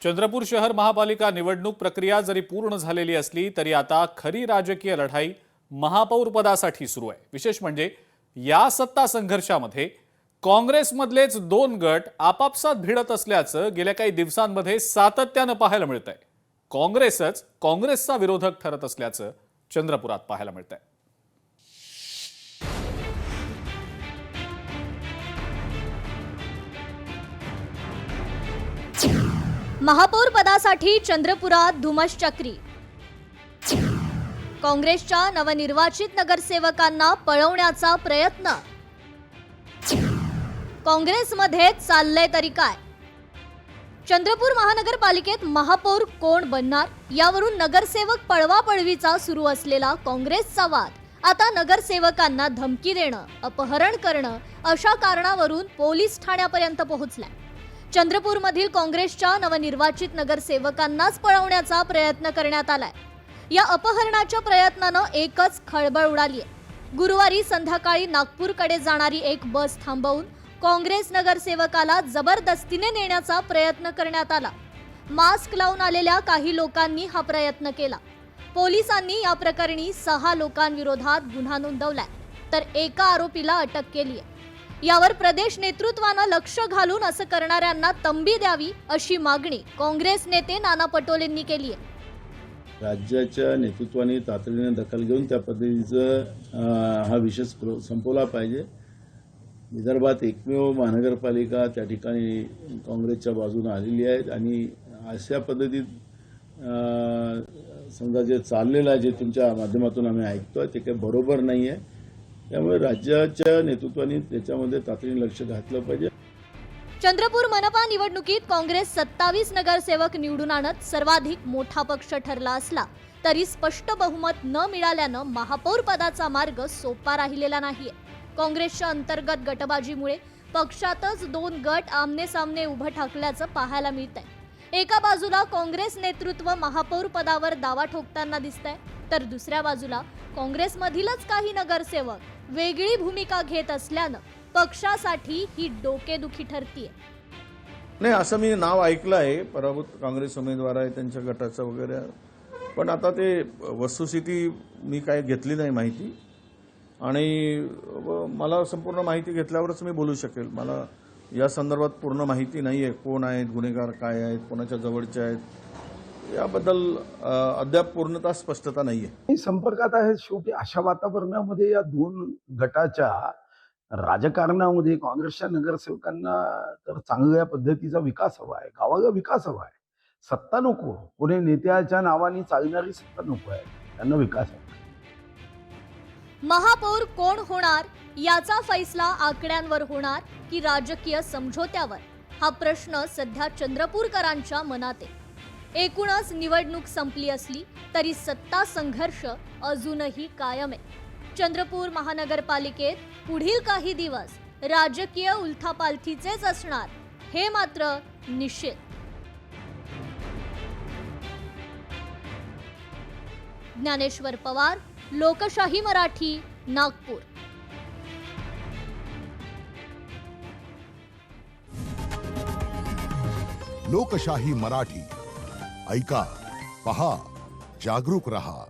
चंद्रपूर शहर महापालिका निवडणूक प्रक्रिया जरी पूर्ण झालेली असली तरी आता खरी राजकीय लढाई महापौर पदासाठी सुरू आहे। विशेष म्हणजे या सत्ता संघर्षामध्ये काँग्रेसमधलेच दोन गट आपापसात भिडत असल्याचं गेल्या काही दिवसांमध्ये सातत्यानं पाहायला मिळतंय। काँग्रेसच काँग्रेसचा विरोधक ठरत असल्याचं चंद्रपुरात पाहायला मिळतंय। महापौर पदासाठी चंद्रपुरात धुमश्चक्री। काँग्रेसच्या नवनिर्वाचित नगरसेवकांना पळवण्याचा प्रयत्न। काँग्रेसमध्ये चाललंय तरी काय? चंद्रपूर महानगरपालिकेत महापौर कोण बनणार यावरून नगरसेवक पळवापळवीचा सुरू असलेला काँग्रेसचा वाद आता नगरसेवकांना धमकी देणं, अपहरण करणं अशा कारणावरून पोलीस ठाण्यापर्यंत पोहोचलाय। चंद्रपूरमधील काँग्रेसच्या नवनिर्वाचित नगरसेवकांनाच पळवण्याचा प्रयत्न करण्यात आलाय। या अपहरणाच्या प्रयत्नानं एकच खळबळ उडाली आहे। गुरुवारी संध्याकाळी नागपूरकडे जाणारी एक बस थांबवून काँग्रेस नगरसेवकाला जबरदस्तीने नेण्याचा प्रयत्न करण्यात आला। मास्क लावून आलेल्या काही लोकांनी हा प्रयत्न केला। पोलिसांनी या प्रकरणी 6 लोकांविरोधात गुन्हा नोंदवलाय, तर एका आरोपीला अटक केली आहे। यावर प्रदेश नेतृत्वानं लक्ष घालून असं करणाऱ्यांना तंबी द्यावी अशी मागणी काँग्रेस नेते नाना पटोलेंनी केली आहे। राज्याच्या नेतृत्वाने तातडीने दखल घेऊन त्या पद्धतीचं हा विषय संपवला पाहिजे। विदर्भात एकमेव महानगरपालिका त्या ठिकाणी काँग्रेसच्या बाजूने आलेली आहे आणि अशा पद्धतीत समजा जे चाललेलं आहे, जे तुमच्या माध्यमातून आम्ही ऐकतोय ते काही बरोबर नाही आहे। त्यामुळे राज्याच्या नेतृत्वाने त्याच्यामध्ये तातडीने लक्ष घातलं पाहिजे। चंद्रपूर मनपा निवडणुकीत काँग्रेस 27 नगरसेवक निवडून आणत सर्वाधिक मोठा पक्ष ठरला असला तरी स्पष्ट बहुमत न मिळाल्यानं महापौर पदाचा मार्ग सोपा राहिलेला नाहीये। काँग्रेसच्या अंतर्गत गटबाजीमुळे पक्षातच 2 गट आमने सामने उभं ठाकल्याचं पाहायला मिळतंय। एका बाजूला काँग्रेस नेतृत्व महापौर पदावर दावा ठोकताना दिसतंय, तर दुसऱ्या बाजूला काँग्रेसमधीलच काही नगरसेवक वेगळी भूमिका घेत असल्यानं पक्षासाठी ही डोकेदुखी ठरतीये। नाही, असं मी नाव ऐकलं आहे, पराभूत काँग्रेस उमेदवार आहे त्यांच्या गटाचं वगैरे, पण आता ते वस्तुस्थिती मी काय घेतली नाही माहिती आणि मला संपूर्ण माहिती घेतल्यावरच मी बोलू शकेल। मला या संदर्भात पूर्ण माहिती नाही आहे, कोण आहेत गुन्हेगार, काय आहेत, कोणाच्या जवळचे आहेत, याबद्दल अद्याप पूर्णतः स्पष्टता नाही आहे। संपर्कात आहे। शेवटी अशा वातावरणामध्ये या 2 गटाच्या राजकारणामध्ये काँग्रेसच्या नगरसेवकांना तर चांगल्या पद्धतीचा विकास हवा आहे, गावाचा विकास हवा आहे। सत्ता नको, कोणी नेत्याच्या नावाने चालणारी सत्ता नको आहे, त्यांना विकास हवा। महापौर कोण होणार याचा फैसला आकड्यांवर होणार की राजकीय समझोत्यावर, हा प्रश्न सध्या चंद्रपूरकरांच्या मनात आहे। एकूणच निवडणूक संपली असली तरी सत्ता संघर्ष अजूनही कायम आहे। चंद्रपूर महानगरपालिकेत पुढील काही दिवस राजकीय उलथापालथीचेच असणार हे मात्र निश्चित। ज्ञानेश्वर पवार, लोकशाही मराठी, नागपूर। लोकशाही मराठी ऐका, पहा, जागरूक रहा।